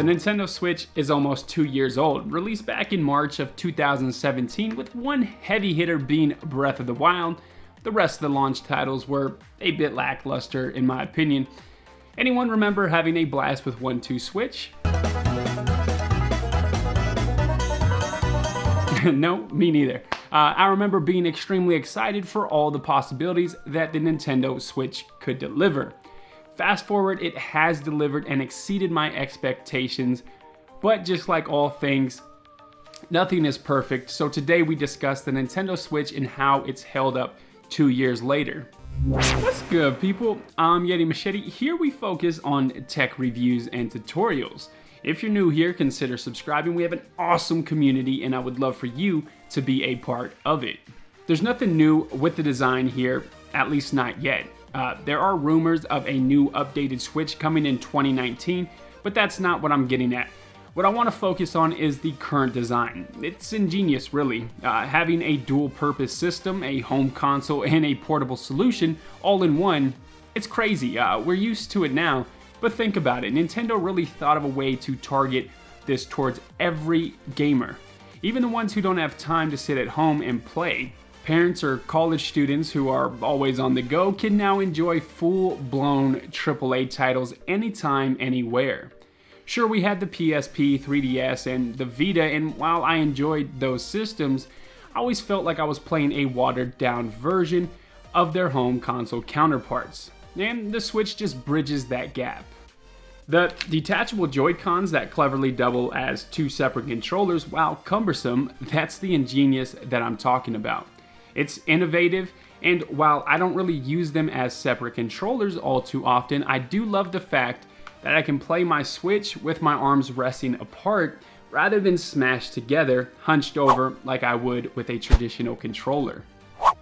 Nintendo Switch is almost 2 years old, released back in March of 2017 with one heavy hitter being Breath of the Wild. The rest of the launch titles were a bit lackluster in my opinion. Anyone remember having a blast with 1-2 Switch? No, me neither. I remember being extremely excited for all the possibilities that the Nintendo Switch could deliver. Fast forward, it has delivered and exceeded my expectations, but just like all things, nothing is perfect. So today we discuss the Nintendo Switch and how it's held up 2 years later. What's good, people? I'm Yeti Machete. Here we focus on tech reviews and tutorials. If you're new here, consider subscribing. We have an awesome community and I would love for you to be a part of it. There's nothing new with the design here, at least not yet. There are rumors of a new updated Switch coming in 2019, but that's not what I'm getting at. What I want to focus on is the current design. It's ingenious, really. Having a dual-purpose system, a home console, and a portable solution all in one, it's crazy. We're used to it now, but think about it. Nintendo really thought of a way to target this towards every gamer, even the ones who don't have time to sit at home and play. Parents or college students who are always on the go can now enjoy full-blown AAA titles anytime, anywhere. Sure, we had the PSP, 3DS, and the Vita, and while I enjoyed those systems, I always felt like I was playing a watered-down version of their home console counterparts. And the Switch just bridges that gap. The detachable Joy-Cons that cleverly double as two separate controllers, while cumbersome, that's the ingenious that I'm talking about. It's innovative, and while I don't really use them as separate controllers all too often, I do love the fact that I can play my Switch with my arms resting apart rather than smashed together, hunched over like I would with a traditional controller.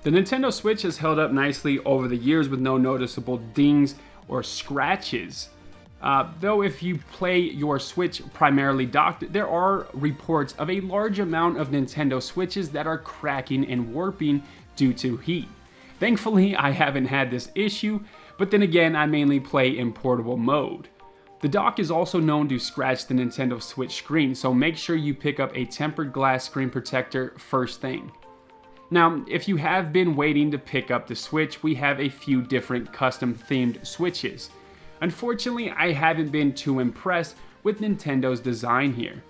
The Nintendo Switch has held up nicely over the years with no noticeable dings or scratches. Though if you play your Switch primarily docked, there are reports of a large amount of Nintendo Switches that are cracking and warping due to heat. Thankfully, I haven't had this issue, but then again, I mainly play in portable mode. The dock is also known to scratch the Nintendo Switch screen, so make sure you pick up a tempered glass screen protector first thing. Now, if you have been waiting to pick up the Switch, we have a few different custom themed Switches. Unfortunately, I haven't been too impressed with Nintendo's design here.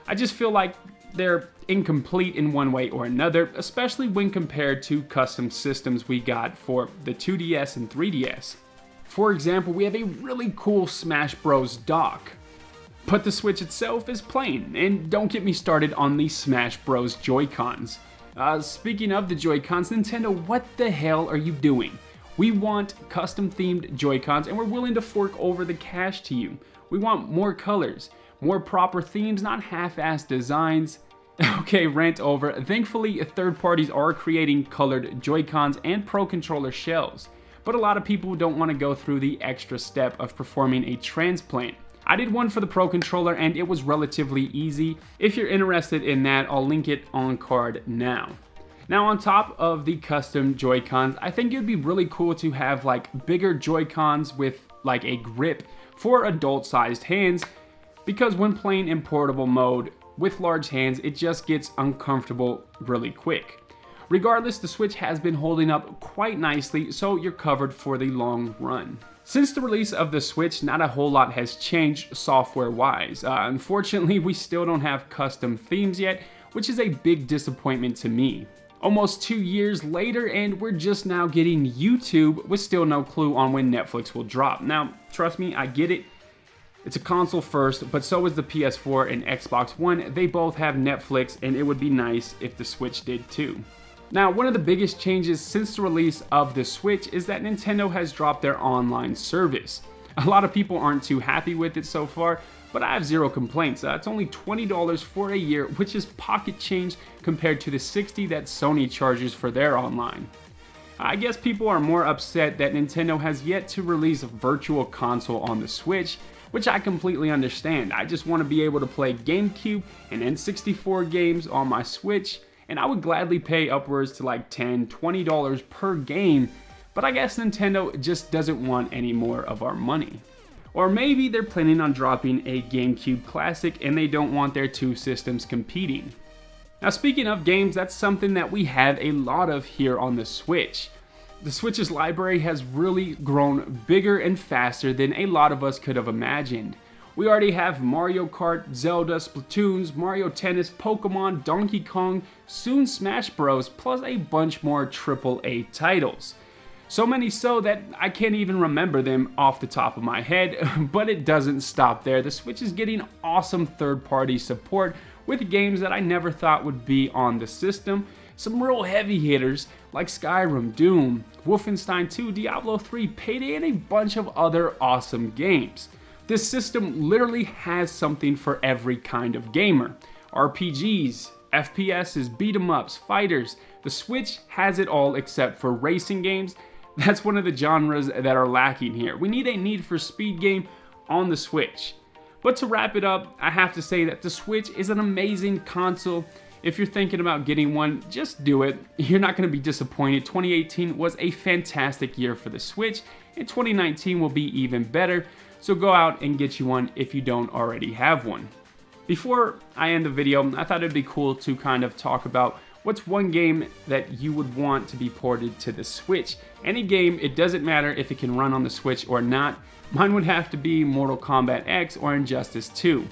I just feel like they're incomplete in one way or another, especially when compared to custom systems we got for the 2DS and 3DS. For example, we have a really cool Smash Bros. Dock, but the Switch itself is plain, and don't get me started on the Smash Bros. Joy-Cons. Speaking of the Joy-Cons, Nintendo, what the hell are you doing? We want custom-themed Joy-Cons, and we're willing to fork over the cash to you. We want more colors, more proper themes, not half-assed designs. Okay, rant over. Thankfully, third parties are creating colored Joy-Cons and Pro Controller shells, but a lot of people don't want to go through the extra step of performing a transplant. I did one for the Pro Controller and it was relatively easy. If you're interested in that, I'll link it on card now. Now on top of the custom Joy-Cons, I think it'd be really cool to have like bigger Joy-Cons with like a grip for adult-sized hands, because when playing in portable mode with large hands, it just gets uncomfortable really quick. Regardless, the Switch has been holding up quite nicely, so you're covered for the long run. Since the release of the Switch, not a whole lot has changed software-wise. Unfortunately, we still don't have custom themes yet, which is a big disappointment to me. Almost 2 years later, and we're just now getting YouTube with still no clue on when Netflix will drop. Now, trust me, I get it. It's a console first, but so is the PS4 and Xbox One. They both have Netflix, and it would be nice if the Switch did too. Now, one of the biggest changes since the release of the Switch is that Nintendo has dropped their online service. A lot of people aren't too happy with it so far, but I have zero complaints. It's only $20 for a year, which is pocket change compared to the $60 that Sony charges for their online. I guess people are more upset that Nintendo has yet to release a virtual console on the Switch, which I completely understand. I just want to be able to play GameCube and N64 games on my Switch, and I would gladly pay upwards to like $10, $20 per game, but I guess Nintendo just doesn't want any more of our money. Or maybe they're planning on dropping a GameCube classic and they don't want their two systems competing. Now speaking of games, that's something that we have a lot of here on the Switch. The Switch's library has really grown bigger and faster than a lot of us could have imagined. We already have Mario Kart, Zelda, Splatoons, Mario Tennis, Pokemon, Donkey Kong, soon Smash Bros, plus a bunch more AAA titles. So many so that I can't even remember them off the top of my head, but it doesn't stop there. The Switch is getting awesome third-party support with games that I never thought would be on the system. Some real heavy hitters like Skyrim, Doom, Wolfenstein 2, Diablo 3, Payday, and a bunch of other awesome games. This system literally has something for every kind of gamer. RPGs, FPSs, beat 'em ups, fighters. The Switch has it all except for racing games. That's one of the genres that are lacking here. We need a Need for Speed game on the Switch. But to wrap it up, I have to say that the Switch is an amazing console. If you're thinking about getting one, just do it. You're not going to be disappointed. 2018 was a fantastic year for the Switch, and 2019 will be even better. So go out and get you one if you don't already have one. Before I end the video, I thought it'd be cool to kind of talk about what's one game that you would want to be ported to the Switch. Any game, it doesn't matter if it can run on the Switch or not. Mine would have to be Mortal Kombat X or Injustice 2.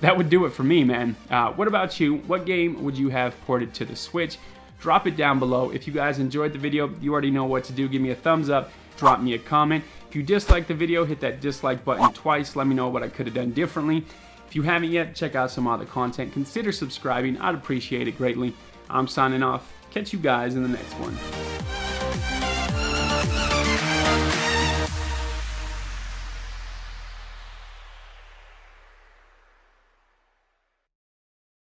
That would do it for me, man. What about you? What game would you have ported to the Switch? Drop it down below. If you guys enjoyed the video, you already know what to do. Give me a thumbs up, drop me a comment. If you disliked the video, hit that dislike button twice. Let me know what I could have done differently. If you haven't yet, check out some other content. Consider subscribing. I'd appreciate it greatly. I'm signing off. Catch you guys in the next one.